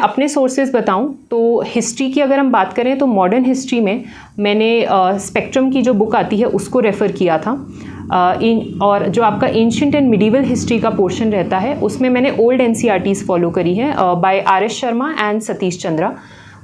अपने सोर्सेज बताऊं तो हिस्ट्री की अगर हम बात करें तो मॉडर्न हिस्ट्री में मैंने स्पेक्ट्रम की जो बुक आती है उसको रेफ़र किया था। और जो आपका एंशिएंट एंड मिडीवल हिस्ट्री का पोर्शन रहता है उसमें मैंने ओल्ड एनसीईआरटीज़ फॉलो करी है by R S Sharma and Satish Chandra.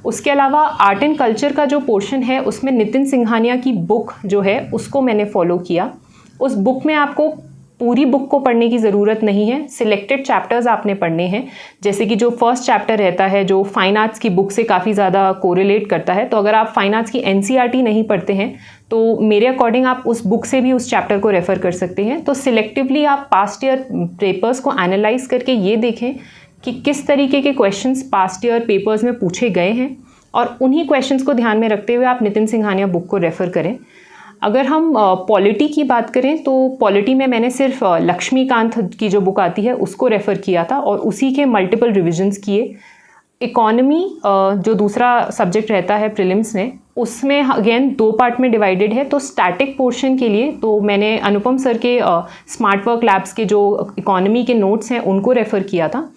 उसके अलावा आर्ट एंड कल्चर का जो पोर्शन है उसमें नितिन सिंघानिया की बुक जो है उसको मैंने फॉलो किया। उस बुक में आपको पूरी बुक को पढ़ने की ज़रूरत नहीं है, सिलेक्टेड चैप्टर्स आपने पढ़ने हैं। जैसे कि जो फर्स्ट चैप्टर रहता है जो फाइन आर्ट्स की बुक से काफ़ी ज़्यादा कोरिलेट करता है, तो अगर आप फाइन आर्ट्स की एनसीईआरटी नहीं पढ़ते हैं तो मेरे अकॉर्डिंग आप उस बुक से भी उस चैप्टर को रेफ़र कर सकते हैं। तो सिलेक्टिवली आप पास्ट ईयर पेपर्स को एनालाइज करके ये देखें कि किस तरीके के क्वेश्चंस पास्ट ईयर पेपर्स में पूछे गए हैं और उन्हीं क्वेश्चंस को ध्यान में रखते हुए आप नितिन सिंघानिया बुक को रेफ़र करें। अगर हम पॉलिटी की बात करें तो पॉलिटी में मैंने सिर्फ लक्ष्मीकांत की जो बुक आती है उसको रेफ़र किया था और उसी के मल्टीपल रिविजन्स किए। इकोनॉमी जो दूसरा सब्जेक्ट रहता है प्रीलिम्स में, उसमें अगेन 2 पार्ट में डिवाइडेड है। तो स्टैटिक पोर्शन के लिए तो मैंने अनुपम सर के स्मार्ट वर्क लैब्स के जो इकोनॉमी के नोट्स हैं उनको रेफ़र किया था।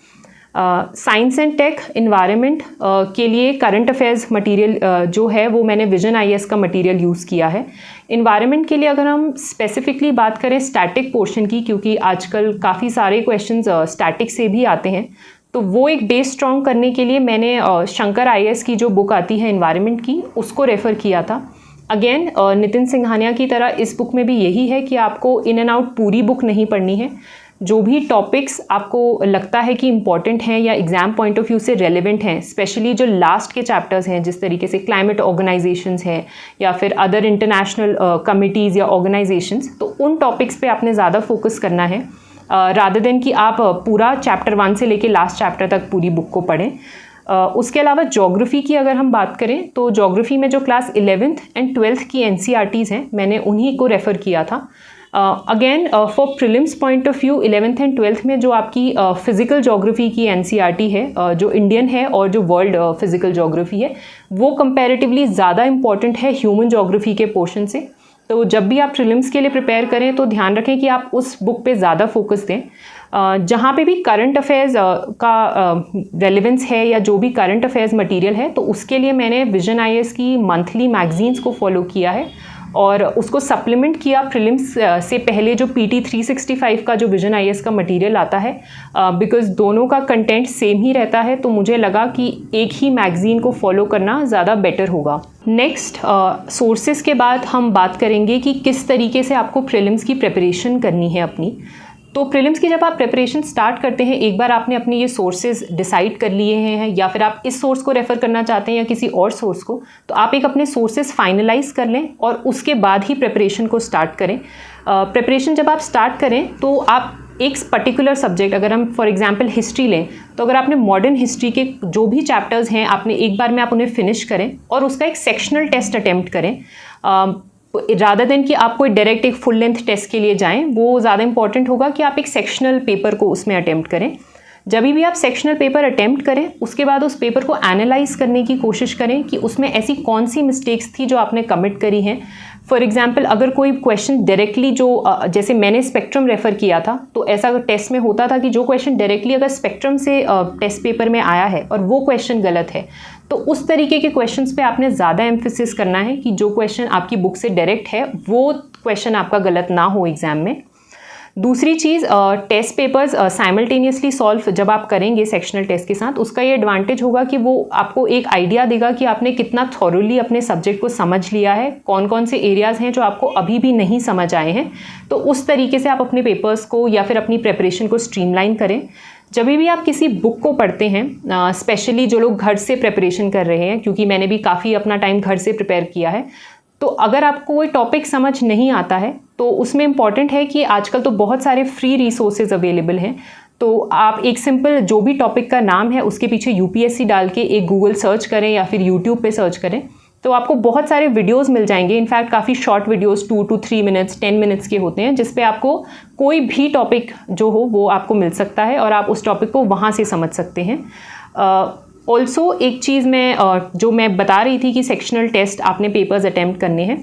साइंस एंड टेक इन्वायरमेंट के लिए करंट अफेयर्स मटेरियल जो है वो मैंने विजन आईएएस का मटेरियल यूज़ किया है। इन्वायरमेंट के लिए अगर हम स्पेसिफिकली बात करें स्टैटिक पोर्शन की, क्योंकि आजकल काफ़ी सारे क्वेश्चंस स्टैटिक से भी आते हैं, तो वो एक बेस स्ट्रॉन्ग करने के लिए मैंने शंकर आईएएस की जो बुक आती है इन्वायरमेंट की उसको रेफ़र किया था। अगेन नितिन सिंघानिया की तरह इस बुक में भी यही है कि आपको इन एंड आउट पूरी बुक नहीं पढ़नी है। जो भी टॉपिक्स आपको लगता है कि इम्पॉर्टेंट हैं या एग्ज़ाम पॉइंट ऑफ व्यू से रेलेवेंट हैं, स्पेशली जो लास्ट के चैप्टर्स हैं जिस तरीके से क्लाइमेट ऑर्गेनाइजेशंस हैं या फिर अदर इंटरनेशनल कमिटीज़ या ऑर्गेनाइजेशंस, तो उन टॉपिक्स पे आपने ज़्यादा फोकस करना है रादर देन कि आप पूरा चैप्टर 1 से लेके लास्ट चैप्टर तक पूरी बुक को पढ़ें। उसके अलावा ज्योग्राफी की अगर हम बात करें तो ज्योग्राफी में जो क्लास 11th एंड 12th की एनसीईआरटीज़ हैं मैंने उन्हीं को रेफ़र किया था। Again for prelims point of view 11th and 12th में जो आपकी फिज़िकल ज्योग्राफी की एनसीईआरटी है जो इंडियन है और जो वर्ल्ड फिज़िकल ज्योग्राफी है वो कंपैरेटिवली ज़्यादा इंपॉर्टेंट है ह्यूमन ज्योग्राफी के पोर्शन से। तो जब भी आप प्रीलिम्स के लिए प्रिपेयर करें तो ध्यान रखें कि आप उस बुक पे ज़्यादा फोकस दें। जहाँ पे भी करंट अफेयर्स का रेलेवेंस है या जो भी करंट अफेयर्स मटेरियल है तो उसके लिए मैंने विजन आईएएस की मंथली मैगजीन्स को फॉलो किया है और उसको सप्लीमेंट किया प्रीलिम्स से पहले जो पीटी 365 का जो विजन आईएएस का मटेरियल आता है, बिकॉज़ दोनों का कंटेंट सेम ही रहता है तो मुझे लगा कि एक ही मैगज़ीन को फॉलो करना ज़्यादा बेटर होगा। नेक्स्ट सोर्सेस के बाद हम बात करेंगे कि किस तरीके से आपको प्रीलिम्स की प्रिपरेशन करनी है अपनी। तो प्रीलिम्स की जब आप प्रिपरेशन स्टार्ट करते हैं, एक बार आपने अपने ये सोर्सेज डिसाइड कर लिए हैं या फिर आप इस सोर्स को रेफ़र करना चाहते हैं या किसी और सोर्स को, तो आप एक अपने सोर्सेज फाइनलाइज कर लें और उसके बाद ही प्रिपरेशन को स्टार्ट करें। प्रिपरेशन जब आप स्टार्ट करें तो आप एक पर्टिकुलर सब्जेक्ट, अगर हम फॉर एग्जांपल हिस्ट्री लें तो अगर आपने मॉडर्न हिस्ट्री के जो भी चैप्टर्स हैं आपने एक बार में आप उन्हें फिनिश करें और उसका एक सेक्शनल टेस्ट अटैम्प्ट करें रादर देन कि आप कोई डायरेक्ट एक फुल लेंथ टेस्ट के लिए जाएं। वो ज़्यादा इंपॉर्टेंट होगा कि आप एक सेक्शनल पेपर को उसमें अटैम्प्ट करें। जब भी आप सेक्शनल पेपर अटैम्प्ट करें उसके बाद उस पेपर को एनालाइज करने की कोशिश करें कि उसमें ऐसी कौन सी मिस्टेक्स थी जो आपने कमिट करी हैं। फॉर एग्जांपल अगर कोई क्वेश्चन डायरेक्टली जो जैसे मैंने स्पेक्ट्रम रेफ़र किया था तो ऐसा टेस्ट में होता था कि जो क्वेश्चन डायरेक्टली अगर स्पेक्ट्रम से टेस्ट पेपर में आया है और वो क्वेश्चन गलत है तो उस तरीके के क्वेश्चंस पे आपने ज़्यादा एम्फेसिस करना है कि जो क्वेश्चन आपकी बुक से डायरेक्ट है वो क्वेश्चन आपका गलत ना हो एग्ज़ाम में। दूसरी चीज़, टेस्ट पेपर्स साइमल्टेनियसली सॉल्व जब आप करेंगे सेक्शनल टेस्ट के साथ, उसका ये एडवांटेज होगा कि वो आपको एक आइडिया देगा कि आपने कितना थॉरोली अपने सब्जेक्ट को समझ लिया है, कौन कौन से एरियाज़ हैं जो आपको अभी भी नहीं समझ आए हैं। तो उस तरीके से आप अपने पेपर्स को या फिर अपनी प्रेपरेशन को स्ट्रीमलाइन करें। जब भी आप किसी बुक को पढ़ते हैं, स्पेशली जो लोग घर से प्रेपरेशन कर रहे हैं, क्योंकि मैंने भी काफ़ी अपना टाइम घर से प्रिपेयर किया है, तो अगर आपको कोई टॉपिक समझ नहीं आता है तो उसमें इम्पॉर्टेंट है कि आजकल तो बहुत सारे फ्री रिसोर्सेज अवेलेबल हैं। तो आप एक सिंपल जो भी टॉपिक का नाम है उसके पीछे यूपीएससी डाल के एक गूगल सर्च करें या फिर यूट्यूब पे सर्च करें तो आपको बहुत सारे वीडियोस मिल जाएंगे। इनफैक्ट काफ़ी short videos 2 to 3 minutes 10 minutes के होते हैं जिस पे आपको कोई भी टॉपिक जो हो वो आपको मिल सकता है और आप उस टॉपिक को वहाँ से समझ सकते हैं। ऑल्सो एक चीज़ जो मैं बता रही थी कि सेक्शनल टेस्ट आपने पेपर्स अटैम्प्ट करने हैं,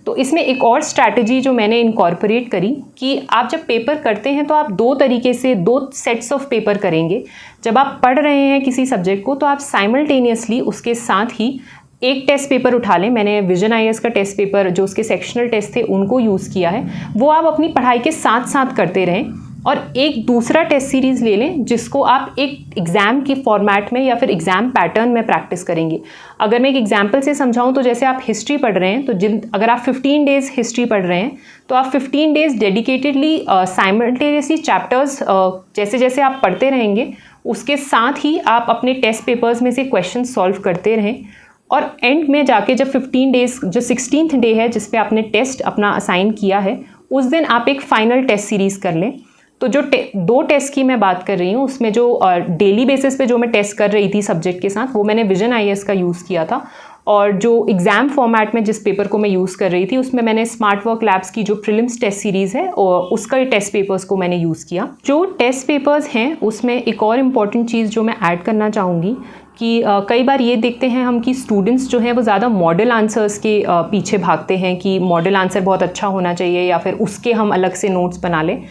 तो इसमें एक और स्ट्रैटेजी जो मैंने इनकॉर्पोरेट करी कि आप जब पेपर करते हैं तो आप दो तरीके से, दो सेट्स ऑफ पेपर करेंगे। जब आप पढ़ रहे हैं किसी सब्जेक्ट को तो आप साइमल्टेनियसली उसके साथ ही एक टेस्ट पेपर उठा लें। मैंने विजन आईएएस का टेस्ट पेपर जो उसके सेक्शनल टेस्ट थे उनको यूज़ किया है, वो आप अपनी पढ़ाई के साथ साथ करते रहें। और एक दूसरा टेस्ट सीरीज़ ले लें जिसको आप एक एग्ज़ाम के फॉर्मेट में या फिर एग्ज़ाम पैटर्न में प्रैक्टिस करेंगे। अगर मैं एक एग्जांपल से समझाऊं तो जैसे आप हिस्ट्री पढ़ रहे हैं, तो अगर आप 15 डेज़ हिस्ट्री पढ़ रहे हैं तो आप 15 डेज़ डेडिकेटेडली साइमल्टेनियसली चैप्टर्स जैसे जैसे आप पढ़ते रहेंगे उसके साथ ही आप अपने टेस्ट पेपर्स में से क्वेश्चन सॉल्व करते रहें। और एंड में जाके जब 15 डेज़, जो 16th डे है जिस पे आपने टेस्ट अपना असाइन किया है, उस दिन आप एक फ़ाइनल टेस्ट सीरीज़ कर लें। तो जो दो टेस्ट की मैं बात कर रही हूँ उसमें जो डेली बेसिस पे जो मैं टेस्ट कर रही थी सब्जेक्ट के साथ, वो मैंने विजन आईएएस का यूज़ किया था। और जो एग्ज़ाम फॉर्मेट में जिस पेपर को मैं यूज़ कर रही थी उसमें मैंने स्मार्ट वर्क लैब्स की जो प्रीलिम्स टेस्ट सीरीज़ है और उसका टेस्ट पेपर्स को मैंने यूज़ किया। जो टेस्ट पेपर्स हैं उसमें एक और इम्पॉर्टेंट चीज़ जो मैं ऐड करना चाहूँगी कि कई बार ये देखते हैं हम कि स्टूडेंट्स जो हैं वो ज़्यादा मॉडल आंसर्स के पीछे भागते हैं कि मॉडल आंसर बहुत अच्छा होना चाहिए या फिर उसके हम अलग से नोट्स बना लें।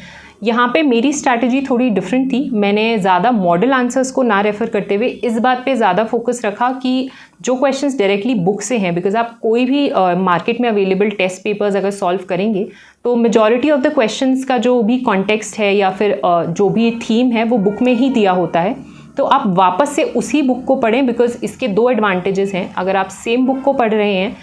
यहाँ पे मेरी स्ट्रैटेजी थोड़ी डिफरेंट थी। मैंने ज़्यादा मॉडल आंसर्स को ना रेफ़र करते हुए इस बात पे ज़्यादा फोकस रखा कि जो क्वेश्चंस डायरेक्टली बुक से हैं, बिकॉज आप कोई भी मार्केट में अवेलेबल टेस्ट पेपर्स अगर सॉल्व करेंगे तो मेजॉरिटी ऑफ द क्वेश्चंस का जो भी कॉन्टेक्स्ट है या फिर जो भी थीम है वो बुक में ही दिया होता है। तो आप वापस से उसी बुक को पढ़ें, बिकॉज इसके दो एडवांटेजेस हैं। अगर आप सेम बुक को पढ़ रहे हैं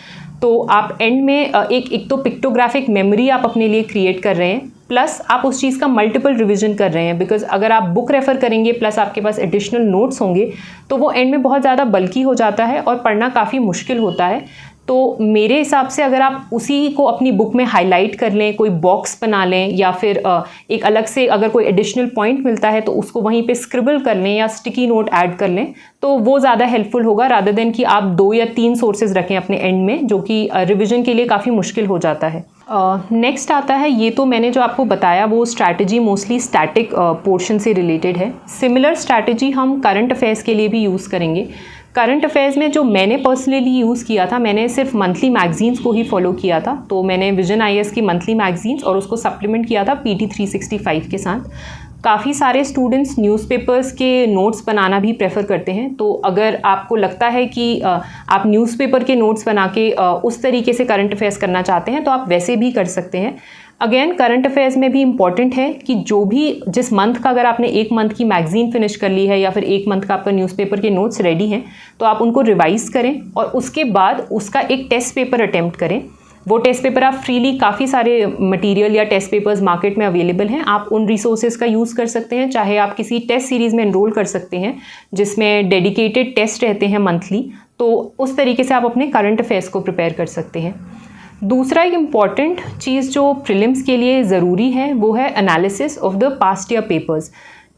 तो आप एंड में एक तो पिक्टोग्राफिक मेमोरी आप अपने लिए क्रिएट कर रहे हैं, प्लस आप उस चीज़ का मल्टीपल रिवीजन कर रहे हैं। बिकॉज अगर आप बुक रेफ़र करेंगे प्लस आपके पास एडिशनल नोट्स होंगे तो वो एंड में बहुत ज़्यादा बल्की हो जाता है और पढ़ना काफ़ी मुश्किल होता है। तो मेरे हिसाब से अगर आप उसी को अपनी बुक में हाईलाइट कर लें, कोई बॉक्स बना लें या फिर एक अलग से अगर कोई एडिशनल पॉइंट मिलता है तो उसको वहीं पे स्क्रिबल कर लें या स्टिकी नोट ऐड कर लें तो वो ज़्यादा हेल्पफुल होगा, रादर देन कि आप 2 या 3 सोर्सेज रखें अपने एंड में, जो कि रिविजन के लिए काफ़ी मुश्किल हो जाता है। नेक्स्ट आता है, ये तो मैंने जो आपको बताया वो स्ट्रैटेजी मोस्टली स्टैटिक पोर्शन से रिलेटेड है। सिमिलर स्ट्रैटेजी हम करंट अफेयर्स के लिए भी यूज़ करेंगे। करंट अफेयर्स में जो मैंने पर्सनली यूज़ किया था, मैंने सिर्फ मंथली मैगजीन्स को ही फॉलो किया था। तो मैंने विजन आईएएस की मंथली मैगजीन्स और उसको सप्लीमेंट किया था पीटी 365 के साथ। काफ़ी सारे स्टूडेंट्स न्यूज़पेपर्स के नोट्स बनाना भी प्रेफर करते हैं। तो अगर आपको लगता है कि आप न्यूज़पेपर के नोट्स बना के उस तरीके से करंट अफेयर्स करना चाहते हैं तो आप वैसे भी कर सकते हैं। अगेन करंट अफेयर्स में भी इम्पॉर्टेंट है कि जो भी जिस मंथ का, अगर आपने एक मंथ की मैगजीन फिनिश कर ली है या फिर एक मंथ का आपका न्यूज़पेपर के नोट्स रेडी हैं तो आप उनको रिवाइज़ करें और उसके बाद उसका एक टेस्ट पेपर अटेम्प्ट करें। वो टेस्ट पेपर आप फ्रीली, काफ़ी सारे मटेरियल या टेस्ट पेपर्स मार्केट में अवेलेबल हैं, आप उन रिसोर्सेज का यूज़ कर सकते हैं। चाहे आप किसी टेस्ट सीरीज़ में एनरोल कर सकते हैं जिसमें डेडिकेटेड टेस्ट रहते हैं मंथली, तो उस तरीके से आप अपने करंट अफेयर्स को प्रिपेयर कर सकते हैं। दूसरा एक इम्पॉर्टेंट चीज़ जो प्रीलिम्स के लिए ज़रूरी है वो है analysis of the past year papers.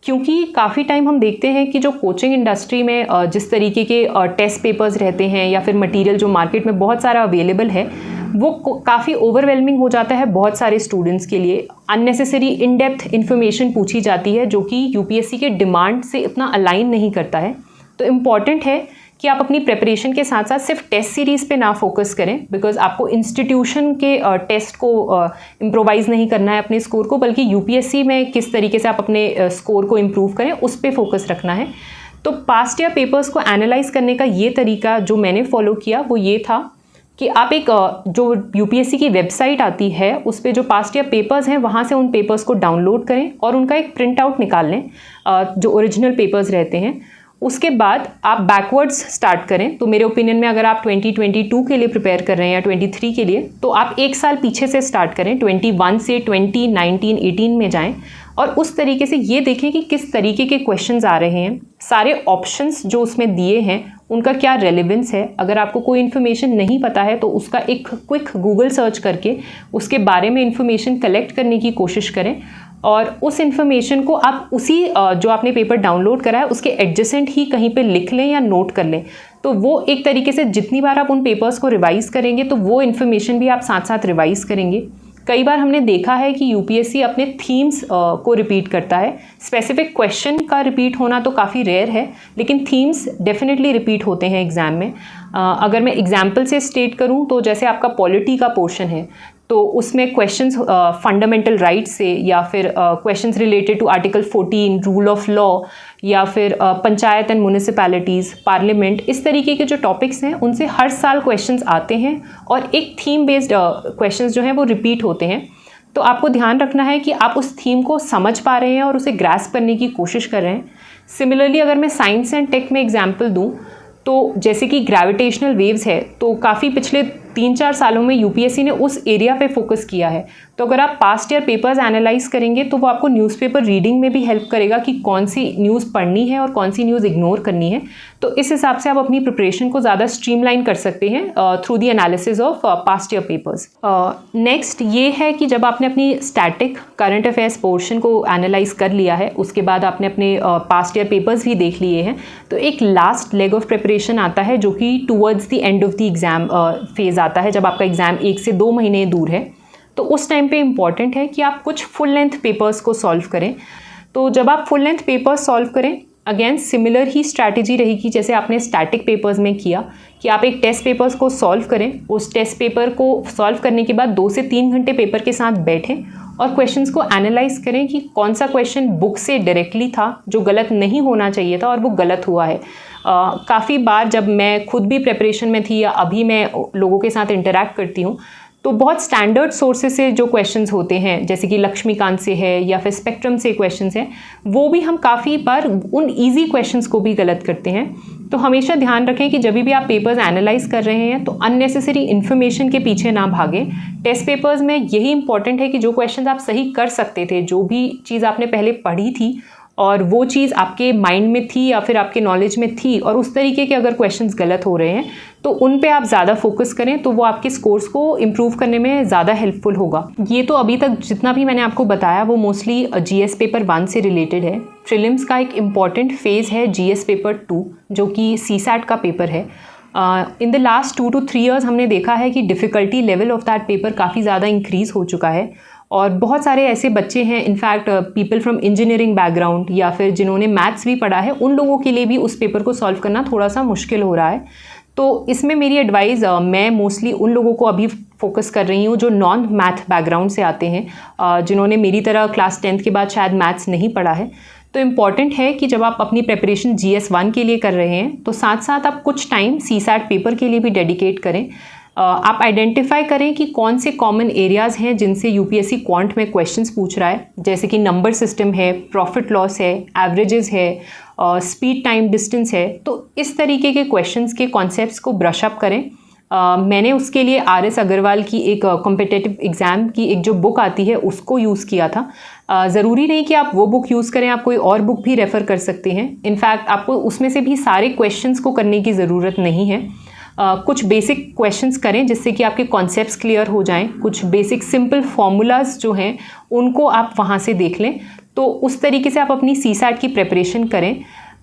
क्योंकि काफ़ी टाइम हम देखते हैं कि जो कोचिंग इंडस्ट्री में जिस तरीके के टेस्ट पेपर्स रहते हैं या फिर मटेरियल जो मार्केट में बहुत सारा अवेलेबल है वो काफ़ी ओवरवेलमिंग हो जाता है बहुत सारे स्टूडेंट्स के लिए। अननेसेसरी इन डेप्थ इन्फॉर्मेशन पूछी जाती है जो कि यूपीएससी के डिमांड से इतना अलाइन नहीं करता है। तो इम्पॉर्टेंट है कि आप अपनी प्रिपरेशन के साथ साथ सिर्फ टेस्ट सीरीज़ पे ना फोकस करें, बिकॉज आपको इंस्टीट्यूशन के टेस्ट को इम्प्रोवाइज़ नहीं करना है अपने स्कोर को, बल्कि यूपीएससी में किस तरीके से आप अपने स्कोर को इम्प्रूव करें उस पर फोकस रखना है। तो पास्ट ईयर पेपर्स को एनालाइज करने का ये तरीका जो मैंने फॉलो किया वो ये था कि आप एक जो यूपीएससी की वेबसाइट आती है उस पर जो पास्ट ईयर पेपर्स हैं वहाँ से उन पेपर्स को डाउनलोड करें और उनका एक प्रिंट आउट निकाल लें जो ओरिजिनल पेपर्स रहते हैं। उसके बाद आप बैकवर्ड्स स्टार्ट करें। तो मेरे ओपिनियन में अगर आप 2022 के लिए प्रिपेयर कर रहे हैं या 23 के लिए तो आप एक साल पीछे से स्टार्ट करें, 21 से 2019 18 में जाएं और उस तरीके से ये देखें कि किस तरीके के क्वेश्चंस आ रहे हैं, सारे ऑप्शंस जो उसमें दिए हैं उनका क्या रेलेवेंस है। अगर आपको कोई इन्फॉर्मेशन नहीं पता है तो उसका एक क्विक गूगल सर्च करके उसके बारे में इन्फॉर्मेशन कलेक्ट करने की कोशिश करें और उस इन्फॉर्मेशन को आप उसी जो आपने पेपर डाउनलोड करा है उसके एडजेसेंट ही कहीं पे लिख लें या नोट कर लें। तो वो एक तरीके से जितनी बार आप उन पेपर्स को रिवाइज़ करेंगे तो वो इन्फॉर्मेशन भी आप साथ साथ रिवाइज़ करेंगे। कई बार हमने देखा है कि यूपीएससी अपने थीम्स को रिपीट करता है। स्पेसिफिक क्वेश्चन का रिपीट होना तो काफ़ी रेयर है, लेकिन थीम्स डेफिनेटली रिपीट होते हैं एग्ज़ाम में। अगर मैं एग्जाम्पल से स्टेट करूं तो जैसे आपका पॉलिटी का पोर्शन है, तो उसमें क्वेश्चंस फंडामेंटल राइट्स से, या फिर questions related to article 14 rule of law, या फिर पंचायत एंड म्यूनिसिपैलिटीज़, पार्लियामेंट, इस तरीके के जो टॉपिक्स हैं उनसे हर साल क्वेश्चंस आते हैं और एक थीम बेस्ड क्वेश्चंस जो हैं वो रिपीट होते हैं। तो आपको ध्यान रखना है कि आप उस थीम को समझ पा रहे हैं और उसे ग्रास्प करने की कोशिश कर रहे हैं। सिमिलरली अगर मैं साइंस एंड टेक में एग्जाम्पल दूँ, तो जैसे कि ग्रेविटेशनल वेव्स है, तो काफ़ी पिछले 3-4 सालों में यूपीएससी ने उस एरिया पे फोकस किया है। तो अगर आप पास्ट ईयर पेपर्स एनालाइज करेंगे तो वो आपको न्यूज़पेपर रीडिंग में भी हेल्प करेगा कि कौन सी न्यूज़ पढ़नी है और कौन सी न्यूज़ इग्नोर करनी है। तो इस हिसाब से आप अपनी प्रिपरेशन को ज़्यादा स्ट्रीमलाइन कर सकते हैं through the analysis of past year papers. Next ये है कि जब आपने अपनी स्टैटिक करंट अफेयर्स पोर्शन को एनालाइज कर लिया है, उसके बाद आपने अपने पास्ट ईयर पेपर्स भी देख लिए हैं, तो एक लास्ट लेग ऑफ प्रिपरेशन आता है जो कि towards the end of the exam phase आता है, जब आपका एग्ज़ाम 1 से 2 महीने दूर है। तो उस टाइम पे इम्पॉर्टेंट है कि आप कुछ फुल लेंथ पेपर्स को सॉल्व करें। तो जब आप फुल लेंथ पेपर्स सॉल्व करें, अगेन सिमिलर ही स्ट्रैटेजी रहेगी जैसे आपने स्टैटिक पेपर्स में किया, कि आप एक टेस्ट पेपर्स को सॉल्व करें। उस टेस्ट पेपर को सॉल्व करने के बाद 2 से 3 घंटे पेपर के साथ बैठें और क्वेश्चंस को एनालाइज करें कि कौन सा क्वेश्चन बुक से डायरेक्टली था जो गलत नहीं होना चाहिए था और वो गलत हुआ है। काफ़ी बार जब मैं खुद भी प्रिपरेशन में थी या अभी मैं लोगों के साथ इंटरैक्ट करती हूँ, तो बहुत स्टैंडर्ड सोर्सेज से जो क्वेश्चंस होते हैं, जैसे कि लक्ष्मीकांत से है या फिर स्पेक्ट्रम से क्वेश्चंस हैं, वो भी हम काफ़ी बार उन इजी क्वेश्चंस को भी गलत करते हैं। तो हमेशा ध्यान रखें कि जब भी आप पेपर्स एनालाइज कर रहे हैं तो अननेसेसरी इन्फॉर्मेशन के पीछे ना भागें। टेस्ट पेपर्स में यही इंपॉर्टेंट है कि जो क्वेश्चंस आप सही कर सकते थे, जो भी चीज़ आपने पहले पढ़ी थी और वो चीज़ आपके माइंड में थी या फिर आपके नॉलेज में थी, और उस तरीके के अगर क्वेश्चंस गलत हो रहे हैं तो उन पे आप ज़्यादा फोकस करें, तो वो आपके स्कोर्स को इम्प्रूव करने में ज़्यादा हेल्पफुल होगा। ये तो अभी तक जितना भी मैंने आपको बताया वो मोस्टली जीएस पेपर 1 से रिलेटेड है। प्रीलिम्स का एक इम्पॉर्टेंट फेज़ है जीएस पेपर 2, जो कि सीसैट का पेपर है। In the last 2 to 3 years हमने देखा है कि difficulty level of that paper काफ़ी ज़्यादा इंक्रीज़ हो चुका है, और बहुत सारे ऐसे बच्चे हैं, in fact people from engineering background या फिर जिन्होंने मैथ्स भी पढ़ा है, उन लोगों के लिए भी उस पेपर को सॉल्व करना थोड़ा सा मुश्किल हो रहा है। तो इसमें मेरी एडवाइस, मैं मोस्टली उन लोगों को अभी फोकस कर रही हूँ जो नॉन मैथ बैकग्राउंड से आते हैं, जिन्होंने मेरी तरह क्लास 10th के बाद शायद मैथ्स नहीं पढ़ा है। तो इम्पॉर्टेंट है कि जब आप अपनी प्रिपरेशन GS1 के लिए कर रहे हैं तो साथ साथ आप कुछ टाइम सीसैट पेपर के लिए भी डेडिकेट करें। आप आइडेंटिफाई करें कि कौन से कॉमन एरियाज़ हैं जिनसे यूपीएससी क्वांट में क्वेश्चंस पूछ रहा है, जैसे कि नंबर सिस्टम है, प्रॉफिट लॉस है, एवरेजेस है, स्पीड टाइम डिस्टेंस है। तो इस तरीके के क्वेश्चंस के कॉन्सेप्ट्स को ब्रश अप करें। मैंने उसके लिए RS अग्रवाल की एक कॉम्पिटिटिव एग्ज़ाम की एक जो बुक आती है उसको यूज़ किया था। ज़रूरी नहीं कि आप वो बुक यूज़ करें, आप कोई और बुक भी रेफ़र कर सकते हैं। इनफैक्ट आपको उसमें से भी सारे क्वेश्चंस को करने की ज़रूरत नहीं है। कुछ बेसिक क्वेश्चंस करें जिससे कि आपके कॉन्सेप्ट्स क्लियर हो जाएं। कुछ बेसिक सिंपल फार्मूलाज जो हैं उनको आप वहाँ से देख लें। तो उस तरीके से आप अपनी सीसैट की प्रिपरेशन करें।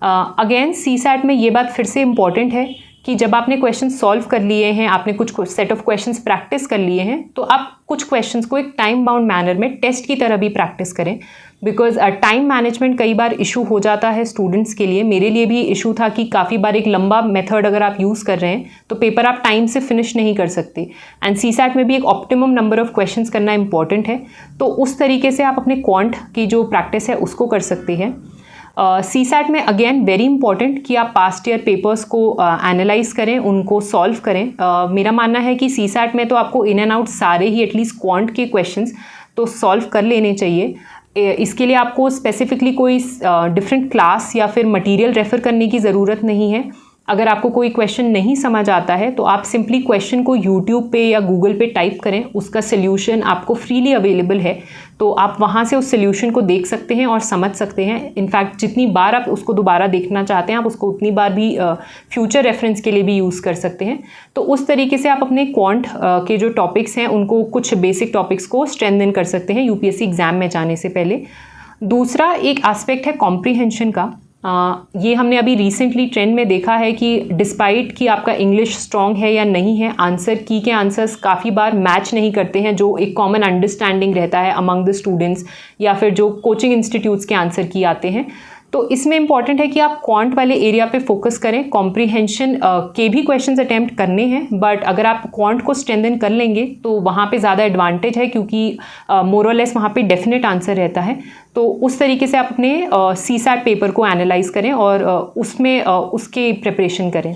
अगेन सीसैट में ये बात फिर से इम्पॉर्टेंट है कि जब आपने क्वेश्चन सॉल्व कर लिए हैं, आपने कुछ सेट ऑफ क्वेश्चंस प्रैक्टिस कर लिए हैं, तो आप कुछ क्वेश्चंस को एक टाइम बाउंड मैनर में टेस्ट की तरह भी प्रैक्टिस करें। बिकॉज टाइम मैनेजमेंट कई बार इशू हो जाता है स्टूडेंट्स के लिए। मेरे लिए भी इशू था कि काफ़ी बार एक लंबा मेथड अगर आप यूज़ कर रहे हैं तो पेपर आप टाइम से फिनिश नहीं कर सकते। एंड सीसैट में भी एक ऑप्टिमम नंबर ऑफ क्वेश्चंस करना इंपॉर्टेंट है। तो उस तरीके से आप अपने क्वांट की जो प्रैक्टिस है उसको कर सकते हैं। सीसैट में अगेन वेरी इंपॉर्टेंट कि आप पास्ट ईयर पेपर्स को एनालाइज करें, उनको सॉल्व करें। मेरा मानना है कि सीसैट में तो आपको इन एंड आउट सारे ही एटलीस्ट क्वांट के क्वेश्चंस तो सॉल्व कर लेने चाहिए। इसके लिए आपको स्पेसिफिकली कोई डिफरेंट क्लास या फिर मटेरियल रेफ़र करने की ज़रूरत नहीं है। अगर आपको कोई क्वेश्चन नहीं समझ आता है तो आप सिंपली क्वेश्चन को यूट्यूब पे या गूगल पे टाइप करें, उसका सल्यूशन आपको फ्रीली अवेलेबल है, तो आप वहाँ से उस सल्यूशन को देख सकते हैं और समझ सकते हैं। इनफैक्ट जितनी बार आप उसको दोबारा देखना चाहते हैं आप उसको उतनी बार भी फ्यूचर रेफरेंस के लिए भी यूज़ कर सकते हैं। तो उस तरीके से आप अपने क्वांट के जो टॉपिक्स हैं उनको, कुछ बेसिक टॉपिक्स को स्ट्रेंथन कर सकते हैं यूपीएससी एग्ज़ाम में जाने से पहले। दूसरा एक एस्पेक्ट है कॉम्प्रीहेंशन का। ये हमने अभी रिसेंटली ट्रेंड में देखा है कि डिस्पाइट कि आपका इंग्लिश स्ट्रॉन्ग है या नहीं है, आंसर की के आंसर्स काफ़ी बार मैच नहीं करते हैं जो एक कॉमन अंडरस्टैंडिंग रहता है अमंग द स्टूडेंट्स या फिर जो कोचिंग इंस्टीट्यूट्स के आंसर की आते हैं। तो इसमें इंपॉर्टेंट है कि आप क्वांट वाले एरिया पे फोकस करें। कॉम्प्रीहेंशन के भी क्वेश्चंस अटेम्प्ट करने हैं, बट अगर आप क्वांट को स्ट्रेंथन कर लेंगे तो वहाँ पे ज़्यादा एडवांटेज है, क्योंकि मोर और लेस वहाँ पे डेफिनेट आंसर रहता है। तो उस तरीके से आप अपने CSAT पेपर को एनालाइज करें और उसमें उसके प्रिपरेशन करें।